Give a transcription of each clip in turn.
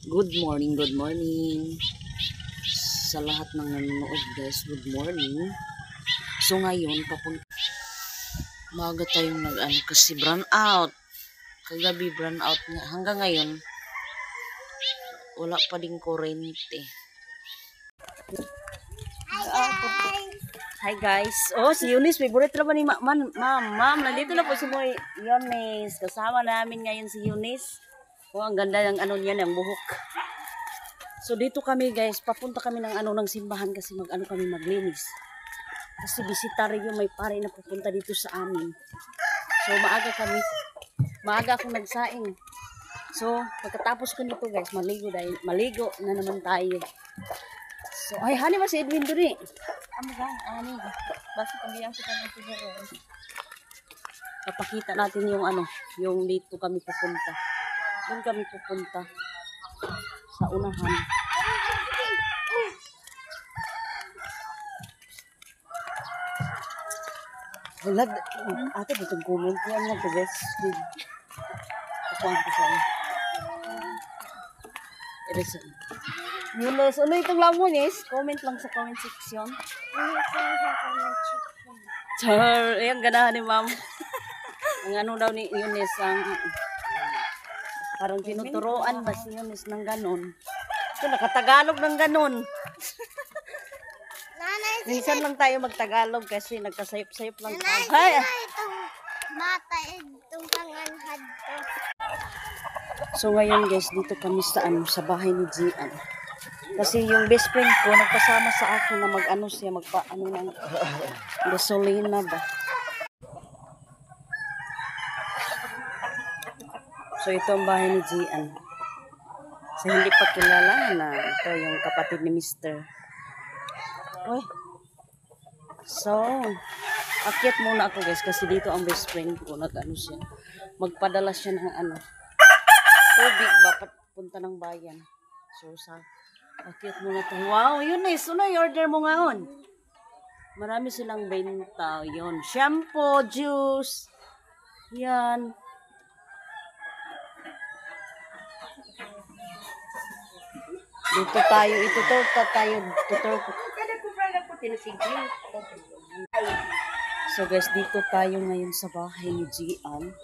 Good morning sa lahat ng nanonood guys. Good morning. So ngayon maaga tayong kasi brown out. Kagabi brown out nga. Hanggang ngayon wala pa ding kurente. Hi guys. Oh, si Eunice, favorite na ba ni Ma'am, nandito na po si Eunice. Kasama namin ngayon si Eunice. Oh, ang ganda ng niya, ng buhok. So dito kami guys, papunta kami ng ng simbahan kasi kami maglinis. Kasi bisitaryo may pare na pupunta dito sa amin. So maaga akong nagsaing. So pagkatapos ko nito guys, maligo na naman tayo. So ay hani mas Edwin diri. Ani. Basta kambiyan kita ng siguro. Papakita natin yung dito kami pupunta. Doon kami pupunta sa unahan. Wala, ate ditong comment yan nga to guys. Kapang ko sa'yo. Yules, ano itong lamon is? Comment lang sa comment section. Char, ayan ganahan ni ma'am. Ang daw ni Yules ang parang tinuturoan ba si Yunis ng ganon. Ito, nakatagalog ng ganon. Minsan lang tayo magtagalog kasi nagkasayop-sayop lang tayo. Hay! So ngayon guys, dito kami sa bahay ni Gian. Kasi yung best friend ko, nagpasama sa akin na magpa-ano ng gasolina ba. So ito ang bahay ni Gian. Sa hindi pa kilala na ito yung kapatid ni Mr. Uy. So, akyat muna ako guys kasi dito ang best friend ko siya. Magpadala siya ng tubig ba punta ng bayan. So akyat muna to. Wow, Eunice, ano i-order mo ngayon? Marami silang benta. Yun, shampoo, juice. Yan. Dito tayo, tutor ko. So guys, dito tayo ngayon sa bahay ni Gian.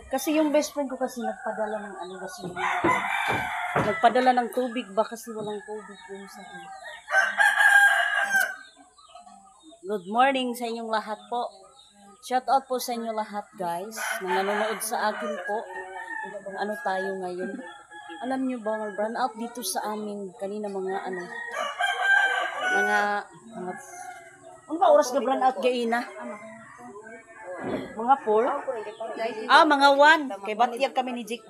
Kasi yung best friend ko kasi nagpadala ng nagpadala ng tubig ba kasi walang tubig yung sa akin. Good morning sa inyong lahat po. Shout out po sa inyo lahat guys na nanonood sa akin po. Tayo ngayon. Alam niyo ba, brown out dito sa amin kanina mga ano ba oras ka brown out gaina? Mga 4? Mga 1. Kay batiyag kami ni Jik.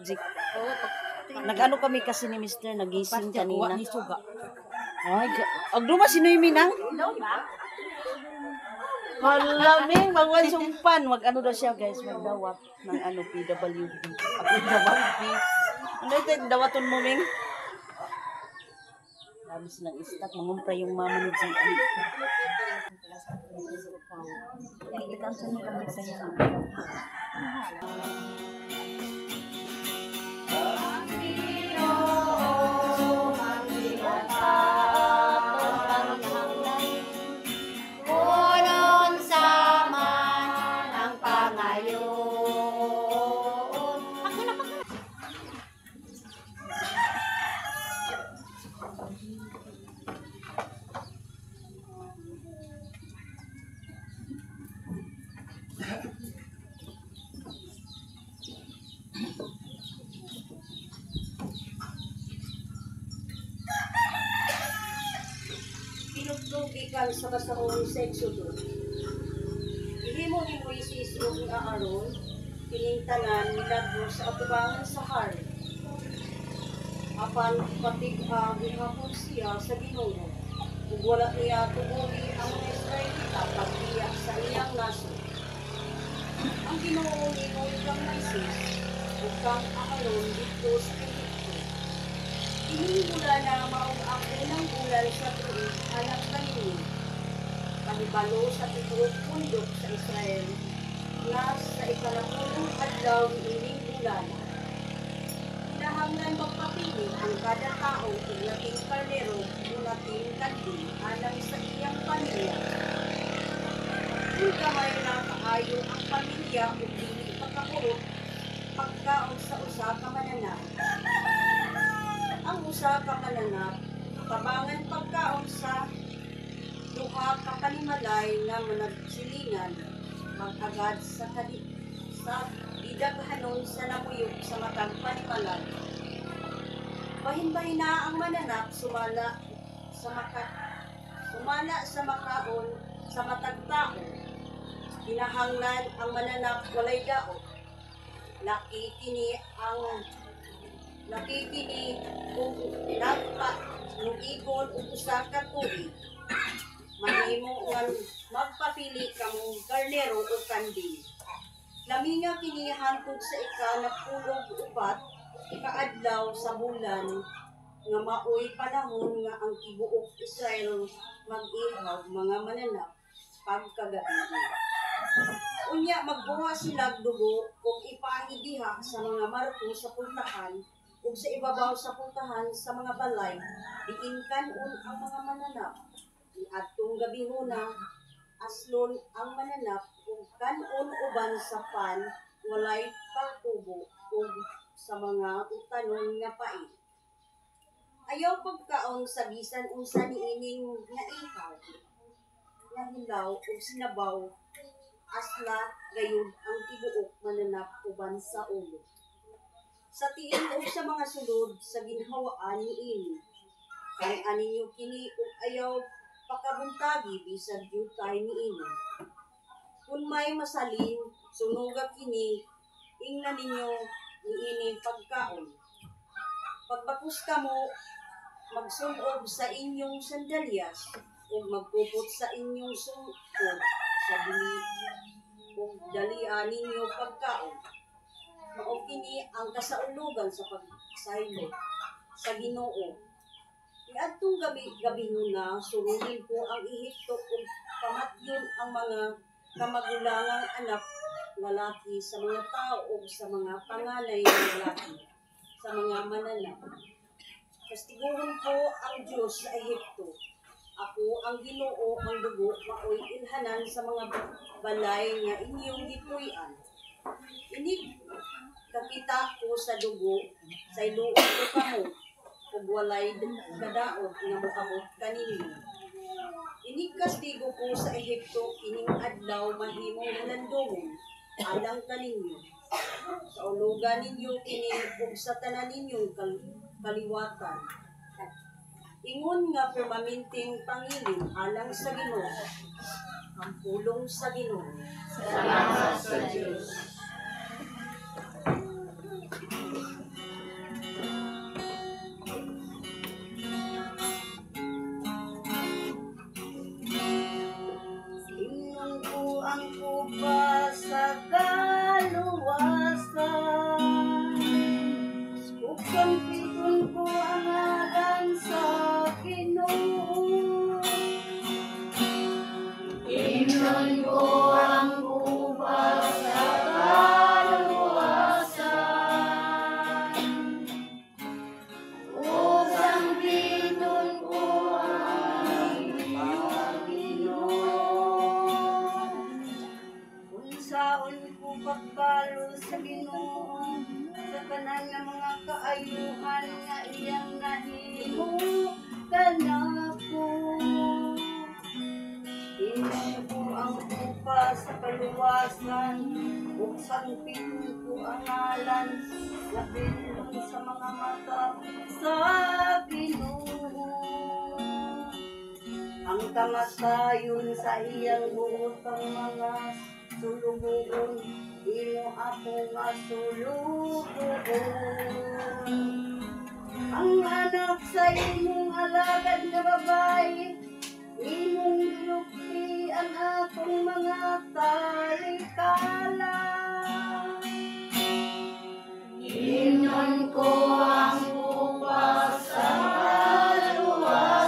Kami kasi ni Mr. nagising kanina. Ay, agduma si Noemi nang? Malaming magwansumpan. Daw siya guys, magdawat ng PWD. Ano ito, dawaton mo, Ming? Dami silang istak. Mangumpra yung mama ni Gian. Pinugtubigan sa kasarong sekso doon. Hindi mo isisiro ni Aaron, pinintanan, milagro sa atubangan sa hari. Apan patig gihapon siya sa Ginoo. Ug wala niya tuguli ang mga Israelita pagbiya sa iyang naso. Ang Ginoo ni kang Moises, ug kang Aaron dito sa Egipto. Hinimula na maong ang unang bulan sa tuig anak kanini. Panibalo sa tituod pundok sa Israel na sa ikalapulong adlaw ni ining bulan. kinahanglan magpapili ang kada tao kung laking karnero o laking kandil alang sa iyang pamilya. Kung kamay na kaayo ang pamilya o dili pagkakurot, pagkaon sa usa ka mananap. Ang usa ka mananap, tabangan pagkaon sa duha ka panimalay nga managsilingan, mag-agad sa idaghanon sa namuyok sa matang panimalay. Bahin-bahina ang mananap sumala sa makaon sa matag tao. Kinahanglan ang mananap walay daot. Nakikini kung nagpa ng igon o usa ka tuig. Mahimo nga magpapili kang karnero o kandil. Laminga kini hangtod sa ika-10 ikaadlaw sa bulan nga maoy panahon nga ang tibuok Israel mag-ihaw mga mananap pagkagabi. Unya magbuha sila dugo kung ipahi diha sa mga marko sa pultahan ug sa ibabaw sa pultahan sa mga balay diin kanon ang mga mananap. Iadtong gabihuna aslon ang mananap ug kanon uban sa pan walay pagtubo ug sa mga utanon nga pait. Ayaw pagkaon sa bisan unsa niining nga ihaw, nga hilaw ug sinabaw, asla gayud ang tibuok mananap uban sa ulo. Sa tiin ug sa mga sulod sa ginhawaan niini, kay aninyo kini ug ayaw pakabuntagi bisan jutay niini. Kung may masalin, sunuga kini, ingnan ninyo niini pagkaon. Pagbakos kamo, magsunob sa inyong sandalyas o magpupot sa inyong sungkod sa dili o dalia ninyo pagkaon. Mao kini ang kasaulugan sa pagsaylo sa Ginoo. Iadtong gabihuna surugin ko ang Ehipto ug pamatyon ang mga kamagulangang anak lalaki sa mga tao o sa mga panganay na lalaki sa mga mananap. Kastiguhon ko ang Diyos sa Ehipto. Ako ang Ginoo, ang dugo maoy ilhanan sa mga balay nga inyong gipuy-an. Inig kakita ko sa dugo, sa iluon ko kamo, ug walay kadaot nga moabot kaninyo. Inig kastigo ko sa Ehipto, kining adlaw mahimong halandungon, alang kaninyo. Sa ulugan ninyo kini ug sa tanan ninyong kaliwatan. Ingon nga permanenteng pangilin alang sa Ginoo. Ang pulong sa Ginoo. Salamat sa Diyos. Ingnon ko ang kupa sa kaluwasan. Kampiton ko ang ngalan sa Ginoo. Ingnon ko ang kupa sa kaluwasan. O kampiton ko ang inyong Ginoo. Unsaon ko pagkalo sa Ginoo sa tanan nga mga kaayuhan nga iyang nahimo kanako. Ingnon ko ang kupa sa kaluwasan, ug sangpin ko ang ngalan na bilon sa mga mata sa Ginoo. Ang kamatayon sa iyang buotang mga sulugon, imo ako nga sulugon. Ang anak sa imong alagad nga babae, imong gilukti ang akong mga talikala. Ingnon ko ang kupa sa kaluwasan,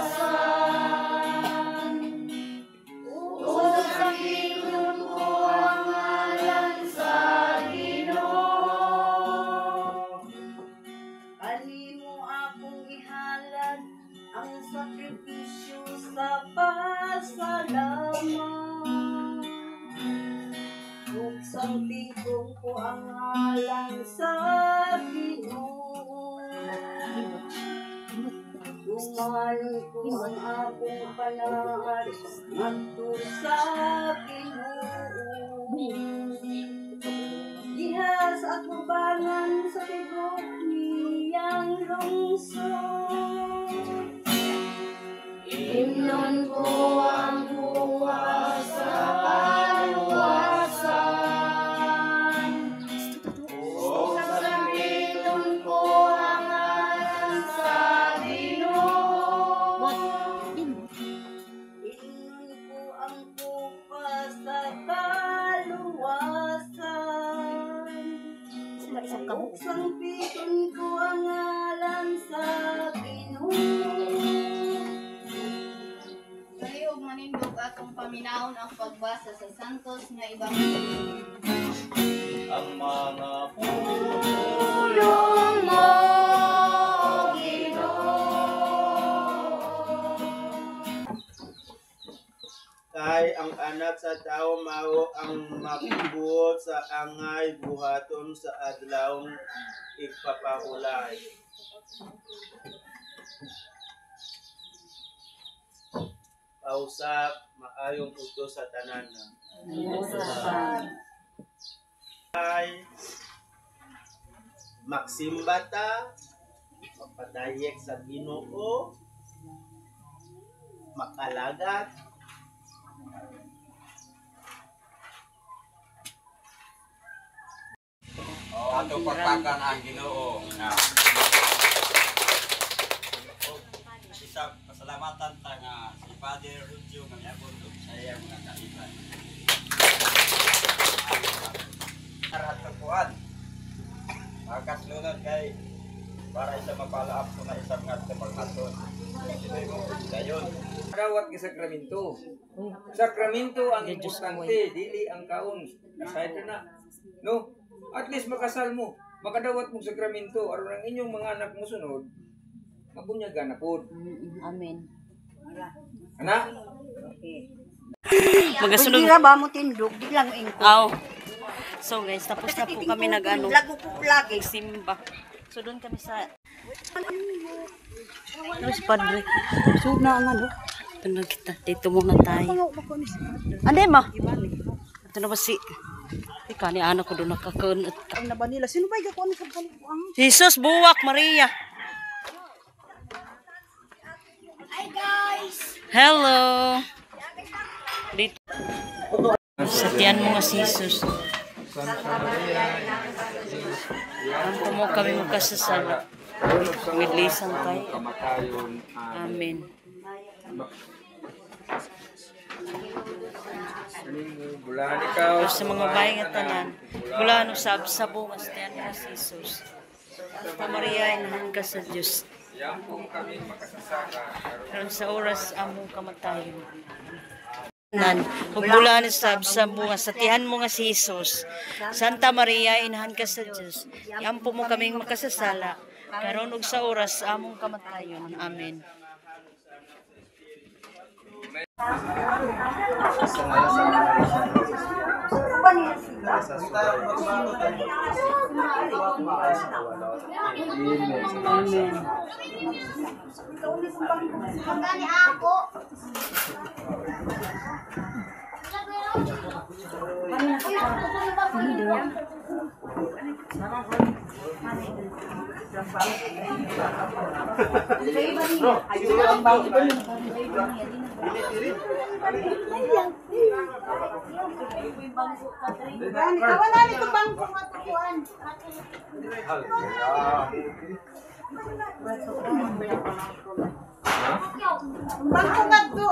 ug sangpin ko ang ngalan sa Ginoo. sa pasalamat. Buksang tingkong ko ang halang sa Ginoo. Duman ko ang akong panaad ngadto sa Ginoo. Diha sa atubangan sa tibok niyang lungsod. Himnon ko ang bukas sa kaluwasan. Sasabihin ko ang ngalan sa Ginoo. Himnon ko ang bukas sa kaluwasan. Sasabihin ko ang ngalan sa Ginoo. Sayog manindog atong paminahon ang pagbasa sa santos nga ebanghelyo. Ang mga Pulong mo, Ginoo. kay ang anak sa tao mao ang makibuot sa angay buhaton sa adlawng ipapahulay. Pausap maayong utos sa tanan. Ay magsimbata, magpadayek sa Ginoo, makalagat, ato pagpakan ang Ginoo nga isa pasalamatan ta nga si Father Rudio nga miabot og saya mga kaiban. Arat kuan. Akas lunod kay para isa mapalaap ko na isang nga paghaton. Ito'y mo dayon. Dawat nga sakramento. Sakramento ang importante, dili ang kaon. Aside na. No? At least makasal mo. Makadawat mong sakramento aron ang inyong mga anak mo sunod. Mabunyagan na po. Amen. Ana? Magasunod. Hindi ba mo tindog, di lang ingko. Aw. So guys, tapos na po kami nag-ano. Lago po lagi. Simba. So doon kami sa... Ano si Padre? So na ang ano? Ito na kita. Dito muna tayo. Ande ma? Ito na ba si... Ika ni anak ko doon nakakaunat. Ang naba nila. Sino ba yung kakuha sa kalukuang? Jesus, buwak, Maria. Hi guys! Hello. Dito. Satian mo nga si Jesus. Ang mo kami magkasasala. Midlisan tayo. Kamatayon. Amen. Bulan ikaw. Sa mga bahay nga tanan, mula no sab-sabo nga satian mo nga si Jesus. Santa Maria, inahan ka sa Diyos. Yan po kami makasasaka. Karon sa oras among kamatayon. Nan, pagbulan sa bunga, satihan mo nga si Jesus. Santa Maria, inahan ka sa Diyos. Iampo mo kaming makasasala. Karon ug sa oras among kamatayon. Amen. Amen. Magani ako! Wala nito bangko nga tukuan. Bangko nga to.